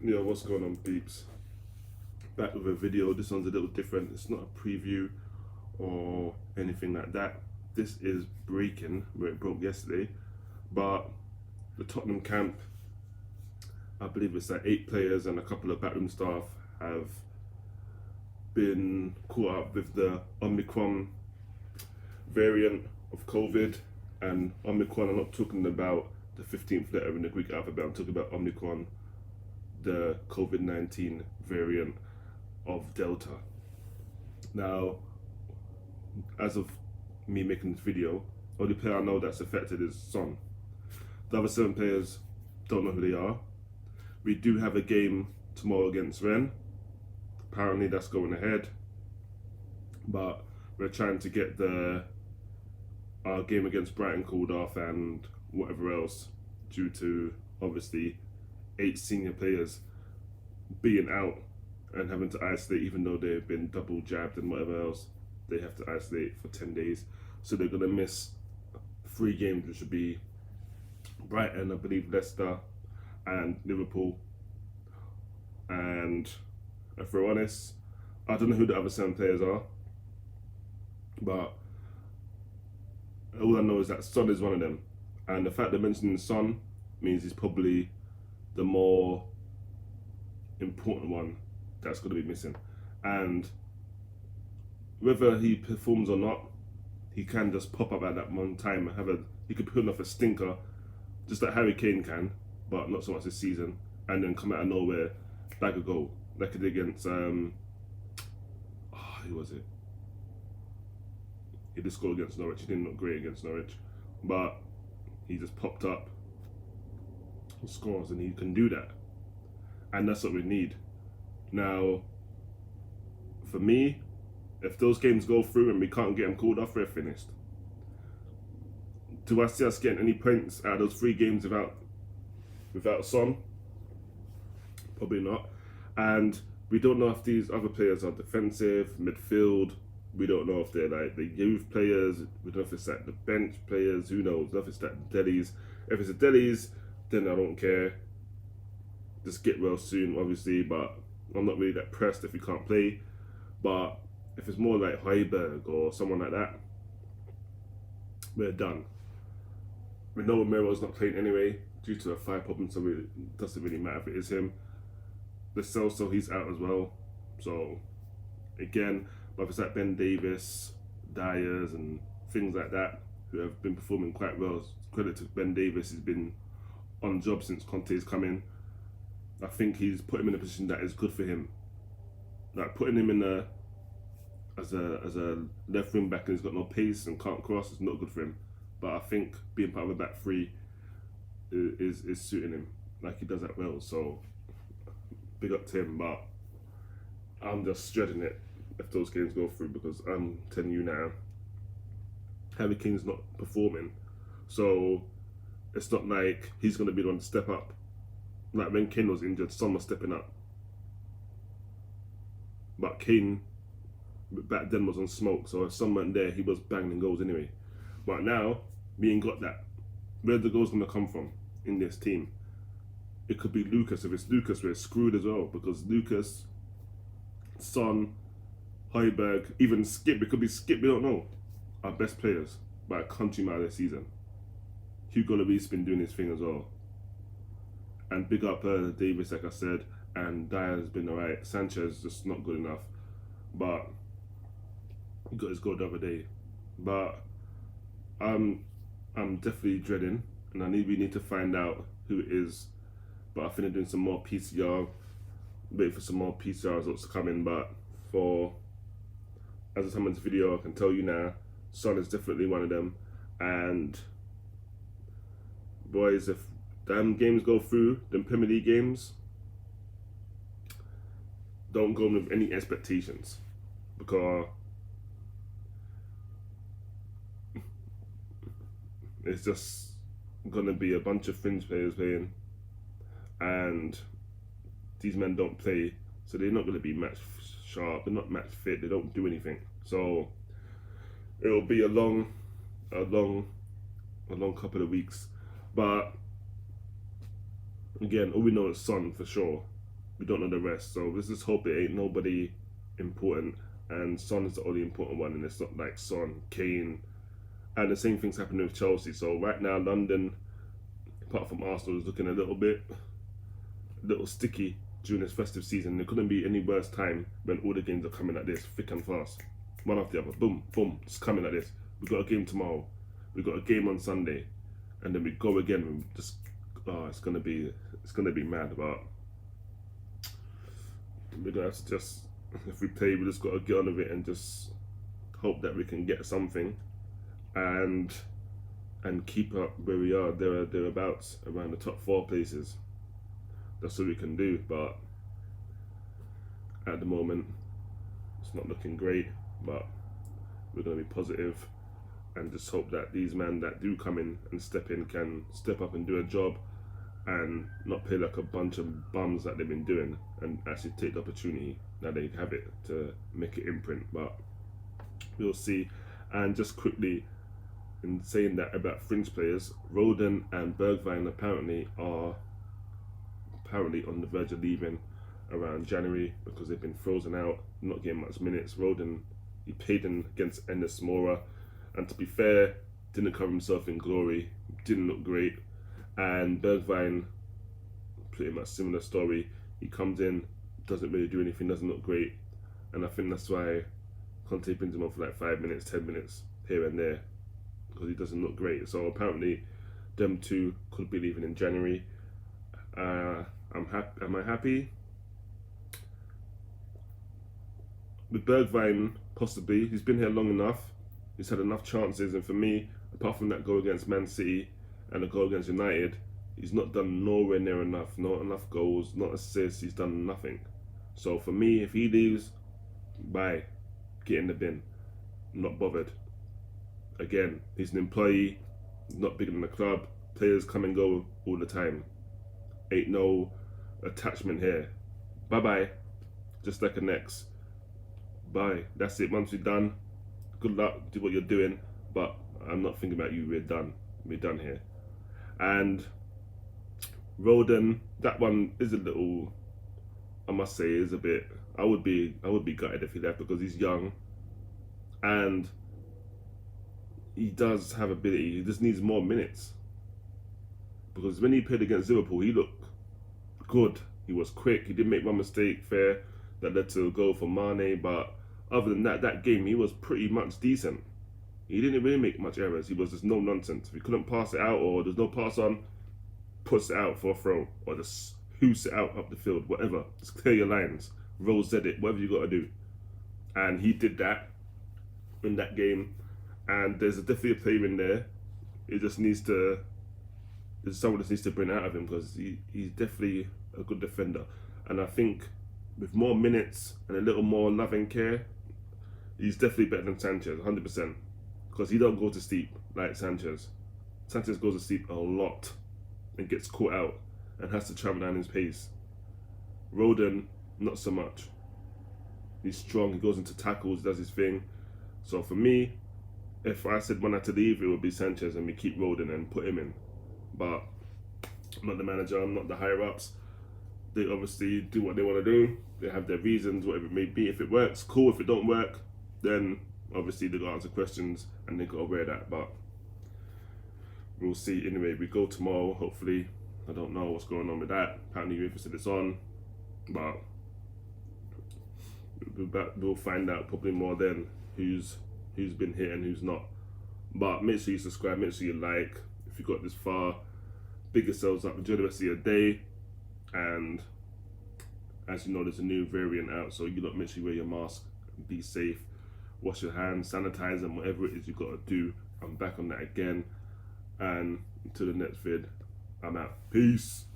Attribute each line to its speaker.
Speaker 1: Yo, what's going on, peeps? Back with a video. This one's a little different. It's not a preview or anything like that. This is breaking, where it broke yesterday. But the Tottenham camp, I believe it's like 8 players and a couple of backroom staff have been caught up with the Omicron variant of COVID. And Omicron, I'm not talking about the 15th letter in the Greek alphabet. I'm talking about Omicron, the COVID-19 variant of Delta. Now, as of me making this video, only player I know that's affected is Son. The other 7 players don't know who they are. We do have a game tomorrow against Rennes. Apparently that's going ahead, but we're trying to get our game against Brighton called off and whatever else, due to obviously 8 senior players being out and having to isolate, even though they've been double jabbed and whatever else. They have to isolate for 10 days. So they're going to miss 3 games, which would be Brighton, I believe, Leicester and Liverpool. And if we're honest, I don't know who the other 7 players are, but all I know is that Son is one of them. And the fact they're mentioning Son means he's probably the more important one that's going to be missing. And whether he performs or not, he can just pop up at that one time and he could put off a stinker, just like Harry Kane can, but not so much this season, and then come out of nowhere, like a goal, like he did against who was it? He did score against Norwich. He didn't look great against Norwich, but he just popped up, scores, and he can do that. And that's what we need. Now, for me, if those games go through and we can't get them called off, we're finished. Do I see us getting any points out of those 3 games without Son? Probably not. And we don't know if these other players are defensive, midfield. We don't know if they're like the youth players. We don't know if it's like the bench players. Who knows? If it's like the Delis. If it's the Delis, then I don't care. Just get well soon, obviously, but I'm not really that pressed if we can't play. But if it's more like Heiberg or someone like that, we're done. We know Romero's not playing anyway due to a thigh problem, so it doesn't really matter if it is him. The Celso, he's out as well. So again, but if it's like Ben Davis, Dyers, and things like that who have been performing quite well, credit to Ben Davis, he's been on job since Conte's come in. I think he's put him in a position that is good for him. Like putting him in as a left wing back and he's got no pace and can't cross is not good for him. But I think being part of a back 3 is suiting him. Like he does that well. So big up to him. But I'm just dreading it if those games go through, because I'm telling you now, Harry Kane's not performing. So it's not like he's going to be the one to step up. Like when Kane was injured, Son was stepping up. But Kane back then was on smoke, so if Son went there, he was banging goals anyway. But now, we ain't got that. Where's the goals going to come from in this team? It could be Lucas. If it's Lucas, we're screwed as well, because Lucas, Son, Højbjerg, even Skip, it could be Skip, we don't know, our best players by a country mile this season. Hugo Lloris been doing his thing as well. And big up Davis, like I said, and Dyer has been alright. Sanchez just not good enough, but he got his goal the other day. But I'm definitely dreading, and we need to find out who it is. But I think they're doing some more PCR, wait for some more PCR results to come in. But as I time on this video, I can tell you now, Son is definitely one of them. And boys, if damn games go through, them Premier League games, don't go with any expectations, because it's just gonna be a bunch of fringe players playing, and these men don't play, so they're not gonna be match sharp. They're not match fit. They don't do anything. So it'll be a long couple of weeks. But again, all we know is Son for sure. We don't know the rest. So let's just hope it ain't nobody important. And Son is the only important one, and it's not like Son, Kane, and the same thing's happening with Chelsea. So right now, London, apart from Arsenal, is looking a little sticky during this festive season. There couldn't be any worse time when all the games are coming like this, thick and fast, one after the other. Boom, boom, it's coming like this. We got a game tomorrow. We got a game on Sunday, and then we go again. And just it's gonna be mad. But we're gonna have to just, if we play, we just got to get on with it and just hope that we can get something, and keep up where we are, thereabouts, around the top 4 places. That's what we can do. But at the moment, it's not looking great. But we're gonna be positive and just hope that these men that do come in and step in can step up and do a job, and not play like a bunch of bums that they've been doing, and actually take the opportunity now they have it to make an imprint. But we'll see. And just quickly, in saying that about fringe players, Roden and Bergwijn apparently are on the verge of leaving around January because they've been frozen out, not getting much minutes. Roden, he played in against Enes Mora, and to be fair, didn't cover himself in glory, didn't look great. And Bergwijn, pretty much similar story. He comes in, doesn't really do anything, doesn't look great, and I think that's why Conte brings him on for like 5 minutes, 10 minutes here and there, because he doesn't look great. So apparently, them two could be leaving in January. I'm happy. Am I happy? With Bergwijn, possibly. He's been here long enough. He's had enough chances, and for me, apart from that goal against Man City and the goal against United, he's not done nowhere near enough. Not enough goals, not assists. He's done nothing. So for me, if he leaves, bye. Get in the bin. I'm not bothered. Again, he's an employee, not bigger than the club. Players come and go all the time. Ain't no attachment here. Bye bye. Just like an ex. Bye. That's it. Once we're done, good luck. Do what you're doing. But I'm not thinking about you. We're done. We're done here. And Roden, that one is a little, I must say, is a bit. I would be gutted if he left, because he's young and he does have ability. He just needs more minutes, because when he played against Liverpool, he looked good. He was quick. He did make one mistake, fair, that led to a goal for Mane. But other than that, that game he was pretty much decent. He didn't really make much errors. He was just no nonsense. If he couldn't pass it out, or there's no pass on, puts it out for a throw, or just hoops it out up the field, whatever. Just clear your lines, roll Z it, whatever you got to do. And he did that in that game. And there's definitely a player in there. It just needs to. There's someone that needs to bring out of him, because he's definitely a good defender. And I think with more minutes and a little more love and care, he's definitely better than Sanchez, 100%. Because he don't go to sleep like Sanchez. Sanchez goes to sleep a lot and gets caught out and has to travel down his pace. Roden, not so much. He's strong, he goes into tackles, does his thing. So for me, if I said one had to leave, it would be Sanchez, and we keep Roden and put him in. But I'm not the manager, I'm not the higher ups. They obviously do what they want to do. They have their reasons, whatever it may be. If it works, cool. If it don't work, then obviously they got to answer questions and they got to wear that. But we'll see. Anyway, we go tomorrow, hopefully. I don't know what's going on with that. Apparently UEFA said it's on. But we'll find out probably more then who's been hit and who's not. But make sure you subscribe, make sure you like. If you got this far, big yourselves up, enjoy the rest of your day. And as you know, there's a new variant out, so you lot make sure you wear your mask, be safe, wash your hands, sanitize them, whatever it is you got to do. I'm back on that again. And until the next vid, I'm out. Peace.